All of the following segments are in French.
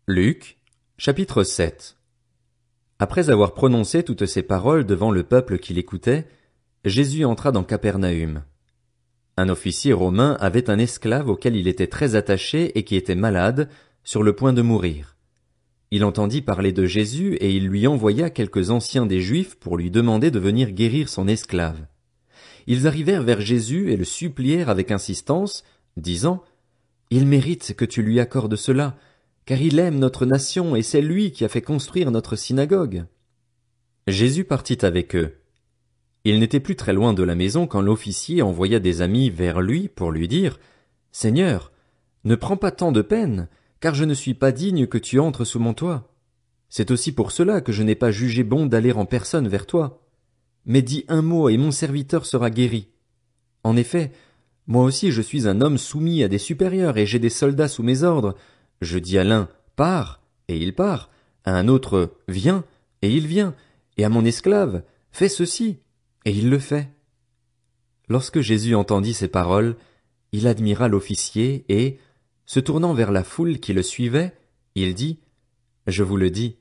Luc, chapitre 7. Après avoir prononcé toutes ces paroles devant le peuple qui l'écoutait, Jésus entra dans Capernaüm. Un officier romain avait un esclave auquel il était très attaché et qui était malade, sur le point de mourir. Il entendit parler de Jésus et il lui envoya quelques anciens des Juifs pour lui demander de venir guérir son esclave. Ils arrivèrent vers Jésus et le supplièrent avec insistance, disant: « Il mérite que tu lui accordes cela, car il aime notre nation et c'est lui qui a fait construire notre synagogue. » Jésus partit avec eux. Il n'était plus très loin de la maison quand l'officier envoya des amis vers lui pour lui dire: « Seigneur, ne prends pas tant de peine, car je ne suis pas digne que tu entres sous mon toit. C'est aussi pour cela que je n'ai pas jugé bon d'aller en personne vers toi. Mais dis un mot et mon serviteur sera guéri. En effet, moi aussi je suis un homme soumis à des supérieurs et j'ai des soldats sous mes ordres. Je dis à l'un: pars, et il part, à un autre: viens, et il vient, et à mon esclave: fais ceci, et il le fait. » Lorsque Jésus entendit ces paroles, il admira l'officier et, se tournant vers la foule qui le suivait, il dit: « Je vous le dis,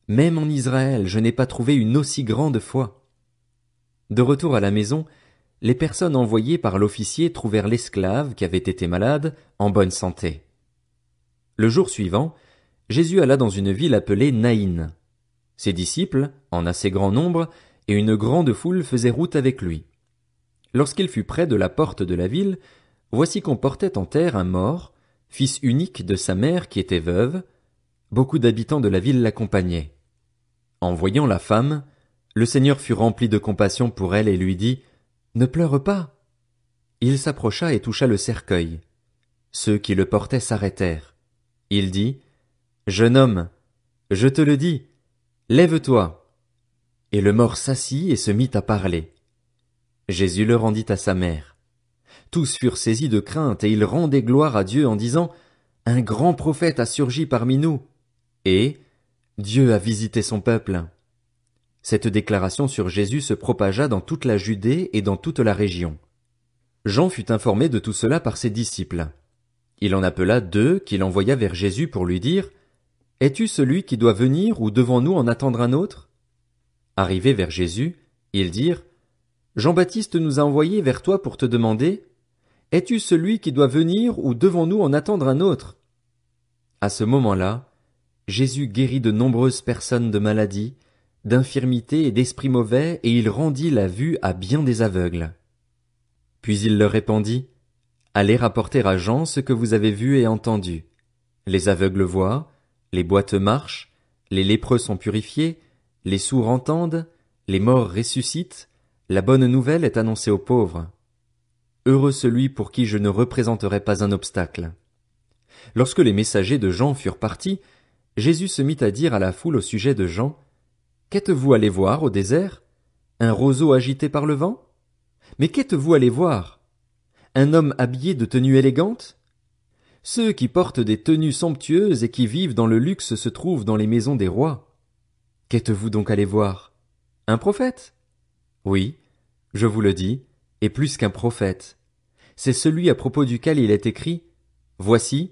même en Israël je n'ai pas trouvé une aussi grande foi. » De retour à la maison, les personnes envoyées par l'officier trouvèrent l'esclave qui avait été malade en bonne santé. Le jour suivant, Jésus alla dans une ville appelée Naïn. Ses disciples, en assez grand nombre, et une grande foule faisaient route avec lui. Lorsqu'il fut près de la porte de la ville, voici qu'on portait en terre un mort, fils unique de sa mère qui était veuve. Beaucoup d'habitants de la ville l'accompagnaient. En voyant la femme, le Seigneur fut rempli de compassion pour elle et lui dit: « Ne pleure pas. » Il s'approcha et toucha le cercueil. Ceux qui le portaient s'arrêtèrent. Il dit: « Jeune homme, je te le dis, lève-toi. » Et le mort s'assit et se mit à parler. Jésus le rendit à sa mère. Tous furent saisis de crainte et ils rendaient gloire à Dieu en disant: « Un grand prophète a surgi parmi nous. » Et « Dieu a visité son peuple. » Cette déclaration sur Jésus se propagea dans toute la Judée et dans toute la région. Jean fut informé de tout cela par ses disciples. Il en appela 2 qu'il envoya vers Jésus pour lui dire: « Es-tu celui qui doit venir ou devons-nous en attendre un autre ?» Arrivés vers Jésus, ils dirent: « Jean-Baptiste nous a envoyés vers toi pour te demander: « Es-tu celui qui doit venir ou devons-nous en attendre un autre ?» À ce moment-là, Jésus guérit de nombreuses personnes de maladies, d'infirmités et d'esprits mauvais, et il rendit la vue à bien des aveugles. Puis il leur répondit: « Allez rapporter à Jean ce que vous avez vu et entendu. Les aveugles voient, les boiteux marchent, les lépreux sont purifiés, les sourds entendent, les morts ressuscitent, la bonne nouvelle est annoncée aux pauvres. Heureux celui pour qui je ne représenterai pas un obstacle. » Lorsque les messagers de Jean furent partis, Jésus se mit à dire à la foule au sujet de Jean: « Qu'êtes-vous allé voir au désert? Un roseau agité par le vent? Mais qu'êtes-vous allé voir? Un homme habillé de tenue élégante? Ceux qui portent des tenues somptueuses et qui vivent dans le luxe se trouvent dans les maisons des rois. Qu'êtes-vous donc allé voir? Un prophète? Oui, je vous le dis, et plus qu'un prophète. C'est celui à propos duquel il est écrit: « Voici,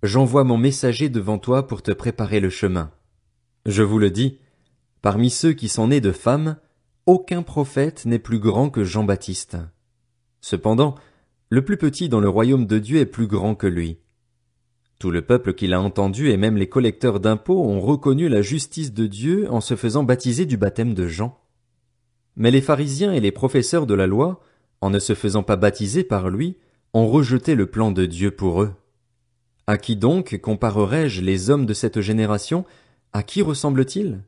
j'envoie mon messager devant toi pour te préparer le chemin. » Je vous le dis, parmi ceux qui sont nés de femmes, aucun prophète n'est plus grand que Jean-Baptiste. Cependant, le plus petit dans le royaume de Dieu est plus grand que lui. Tout le peuple qui l'a entendu et même les collecteurs d'impôts ont reconnu la justice de Dieu en se faisant baptiser du baptême de Jean. Mais les pharisiens et les professeurs de la loi, en ne se faisant pas baptiser par lui, ont rejeté le plan de Dieu pour eux. À qui donc comparerai-je les hommes de cette génération? À qui ressemblent-ils?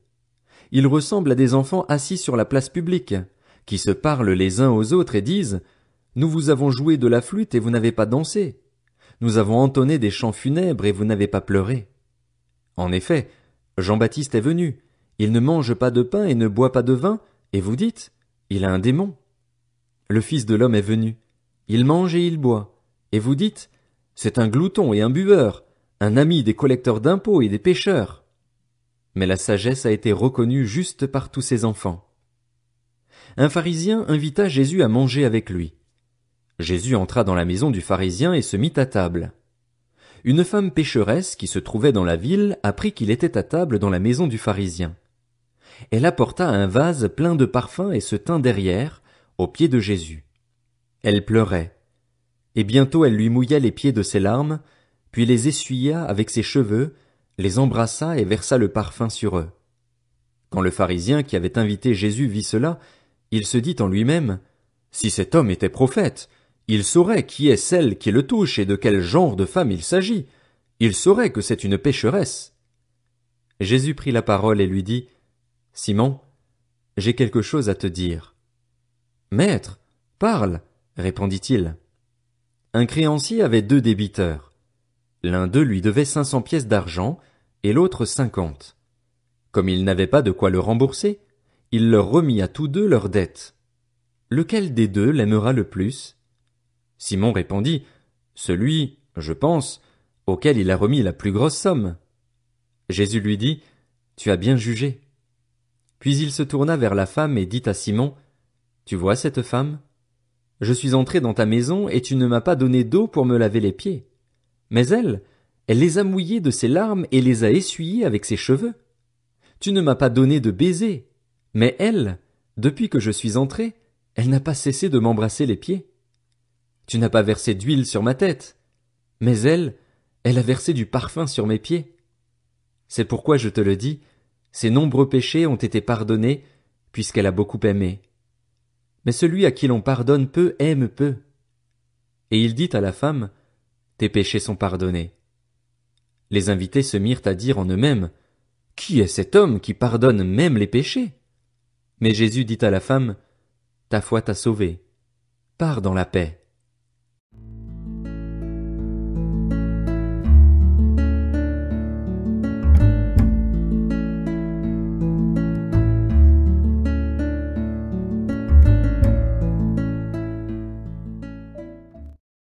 Ils ressemblent à des enfants assis sur la place publique, qui se parlent les uns aux autres et disent: « Nous vous avons joué de la flûte et vous n'avez pas dansé. Nous avons entonné des chants funèbres et vous n'avez pas pleuré. » En effet, Jean-Baptiste est venu, il ne mange pas de pain et ne boit pas de vin, et vous dites: « Il a un démon. » Le Fils de l'homme est venu, il mange et il boit, et vous dites: « C'est un glouton et un buveur, un ami des collecteurs d'impôts et des pécheurs. » Mais la sagesse a été reconnue juste par tous ses enfants. Un pharisien invita Jésus à manger avec lui. Jésus entra dans la maison du pharisien et se mit à table. une femme pécheresse qui se trouvait dans la ville apprit qu'il était à table dans la maison du pharisien. Elle apporta un vase plein de parfums et se tint derrière, aux pieds de Jésus. Elle pleurait. Et bientôt elle lui mouilla les pieds de ses larmes, puis les essuya avec ses cheveux, les embrassa et versa le parfum sur eux. Quand le pharisien qui avait invité Jésus vit cela, il se dit en lui-même, « Si cet homme était prophète, il saurait qui est celle qui le touche et de quel genre de femme il s'agit. Il saurait que c'est une pécheresse. » Jésus prit la parole et lui dit, « Simon, j'ai quelque chose à te dire. »« Maître, parle, » répondit-il. Un créancier avait 2 débiteurs. L'un d'eux lui devait 500 pièces d'argent et l'autre 50. Comme il n'avait pas de quoi le rembourser, il leur remit à tous 2 leurs dettes. Lequel des 2 l'aimera le plus? Simon répondit, celui, je pense, auquel il a remis la plus grosse somme. Jésus lui dit, tu as bien jugé. Puis il se tourna vers la femme et dit à Simon, tu vois cette femme? Je suis entré dans ta maison et tu ne m'as pas donné d'eau pour me laver les pieds. Mais elle les a mouillés de ses larmes et les a essuyés avec ses cheveux. Tu ne m'as pas donné de baiser. Mais elle, depuis que je suis entré, elle n'a pas cessé de m'embrasser les pieds. Tu n'as pas versé d'huile sur ma tête. Mais elle a versé du parfum sur mes pieds. C'est pourquoi je te le dis, ses nombreux péchés ont été pardonnés, puisqu'elle a beaucoup aimé. Mais celui à qui l'on pardonne peu aime peu. Et il dit à la femme, tes péchés sont pardonnés. Les invités se mirent à dire en eux-mêmes, qui est cet homme qui pardonne même les péchés? Mais Jésus dit à la femme, ta foi t'a sauvée. Pars dans la paix.